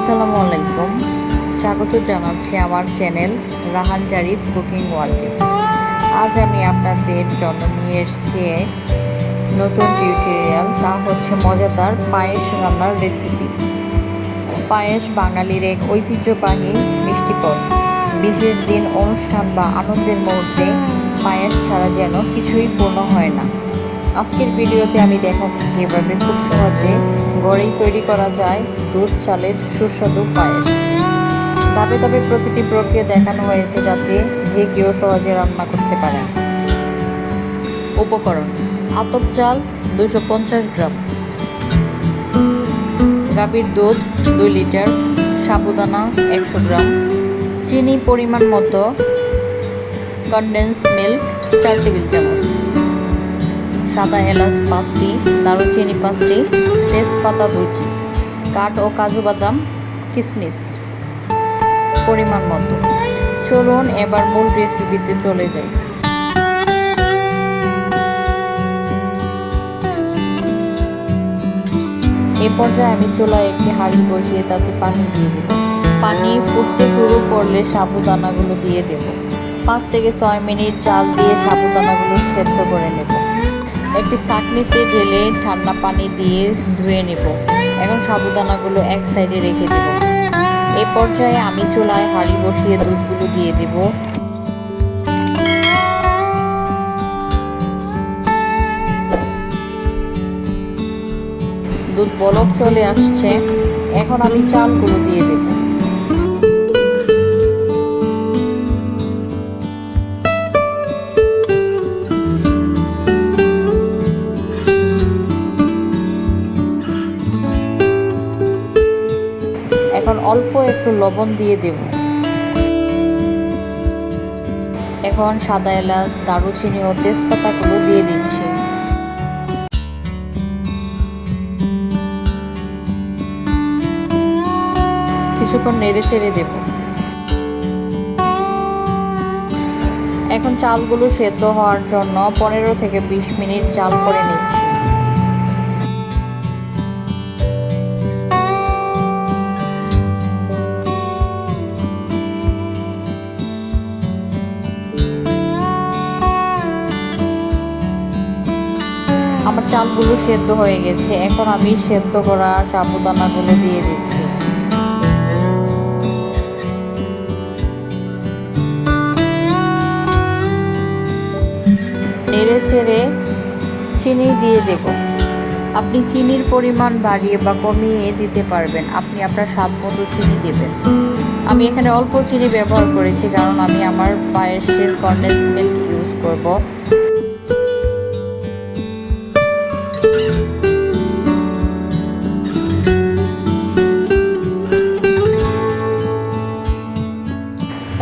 আসসালামু আলাইকুম, স্বাগত জানাচ্ছি আমার চ্যানেল রাহান জারিফ কুকিং ওয়ার্ল্ডে। আজ আমি আপনাদের জন্য নিয়ে এসেছি নতুন টিউটোরিয়াল, তা হচ্ছে মজাদার পায়েস রান্নার রেসিপি। পায়েস বাঙালির এক ঐতিহ্যবাহী মিষ্টি পদ। বিশেষ দিন, অনুষ্ঠান বা আনন্দের মুহূর্তে পায়েস ছাড়া যেন কিছুই পূর্ণ হয় না। আজকের ভিডিওতে আমি দেখাচ্ছি কীভাবে খুব সহজে ঘরেই তৈরি করা যায় দুধ চালের সুস্বাদু পায়েস। ধাপে ধাপে প্রতিটি প্রক্রিয়া দেখানো হয়েছে যাতে যে কেউ সহজে রান্না করতে পারে। উপকরণ: আতপ চাল 250 গ্রাম, গাভীর দুধ 2 লিটার, সাবুদানা 100 গ্রাম, চিনি পরিমাণ মতো, কনডেন্স মিল্ক 4 টেবিল চামচ, সাদা এলাচ 5টি, দারুচিনি 5টি, তেজপাতা 2টি, কাঠ ও কাজু বাদাম, কিশমিশ পরিমাণ মতো। চলুন এবার মূল রেসিপিতে চলে যাই। এ পর্যায়ে আমি চুলায় একটি হাঁড়ি বসিয়ে তাতে পানি দিয়ে দেব। পানি ফুটতে শুরু করলে সাবুদানাগুলো দিয়ে দেব। 5 থেকে 6 মিনিট জাল দিয়ে সাবুদানাগুলো সেদ্ধ করে নেব। একটি ছাঁকনিতে ঢেলে ঠান্ডা পানি দিয়ে ধুয়ে নেব। এখন সাবুদানাগুলো এক সাইডে রেখে দেব। এ পর্যায়ে আমি চুলায় হাঁড়ি বসিয়ে দুধগুলো দিয়ে দেব। দুধ বলক চলে আসছে, এখন আমি চালগুলো দিয়ে দেব। এখন অল্প একটু লবণ দিয়ে দেব। এখন সাদা এলাচ, দারুচিনি ও তেজপাতাগুলো দিয়ে দিচ্ছি। কিছুক্ষণ নেড়ে চেড়ে দেব। এখন চালগুলো সেদ্ধ হওয়ার জন্য 15 থেকে 20 মিনিট জাল করে নিচ্ছি। আমার চালগুলো সেদ্ধ হয়ে গেছে, এখন আমি সেদ্ধ করা সাবুদানাগুলো দিয়ে দিচ্ছি। নেড়ে চেড়ে চিনি দিয়ে দেব। আপনি চিনির পরিমাণ বাড়িয়ে বা কমিয়ে দিতে পারবেন, আপনি আপনার স্বাদ মতো চিনি দেবেন। আমি এখানে অল্প চিনি ব্যবহার করেছি কারণ আমি আমার পায়েসের কনডেন্স মিল্ক ইউজ করব।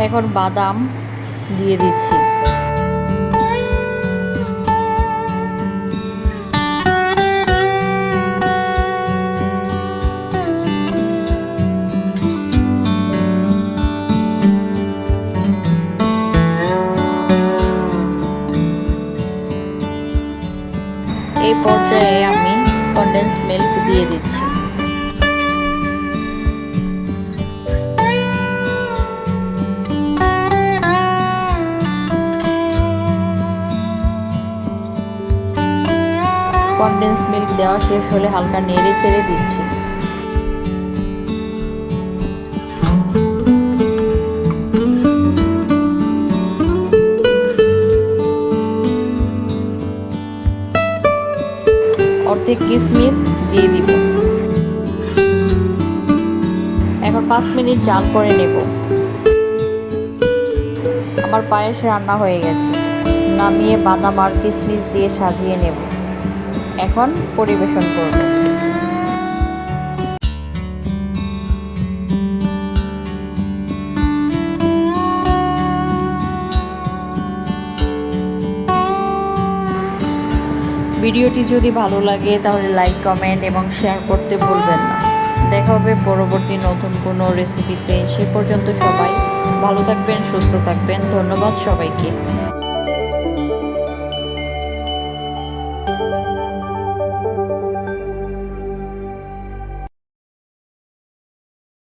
এখন বাদাম দিয়ে দিচ্ছি। এই পর্যায়ে আমি কনডেন্স মিল্ক দিয়ে দিচ্ছি। কনডেন্স মিল্ক দেওয়া শেষ হলে হালকা নেড়ে চেড়ে দিচ্ছি। অর্ধেক কিশমিশ দিয়ে দিব। এখন 5 মিনিট জাল করে নেব। আমার পায়েস রান্না হয়ে গেছে। নামিয়ে বাদাম আর কিশমিশ দিয়ে সাজিয়ে নেব। এখন পরিবেশন করব। ভিডিওটি যদি ভালো লাগে তাহলে লাইক, কমেন্ট এবং শেয়ার করতে ভুলবেন না। দেখা হবে পরবর্তী নতুন কোনো রেসিপিতে। সে পর্যন্ত সবাই ভালো থাকবেন, সুস্থ থাকবেন। ধন্যবাদ সবাইকে।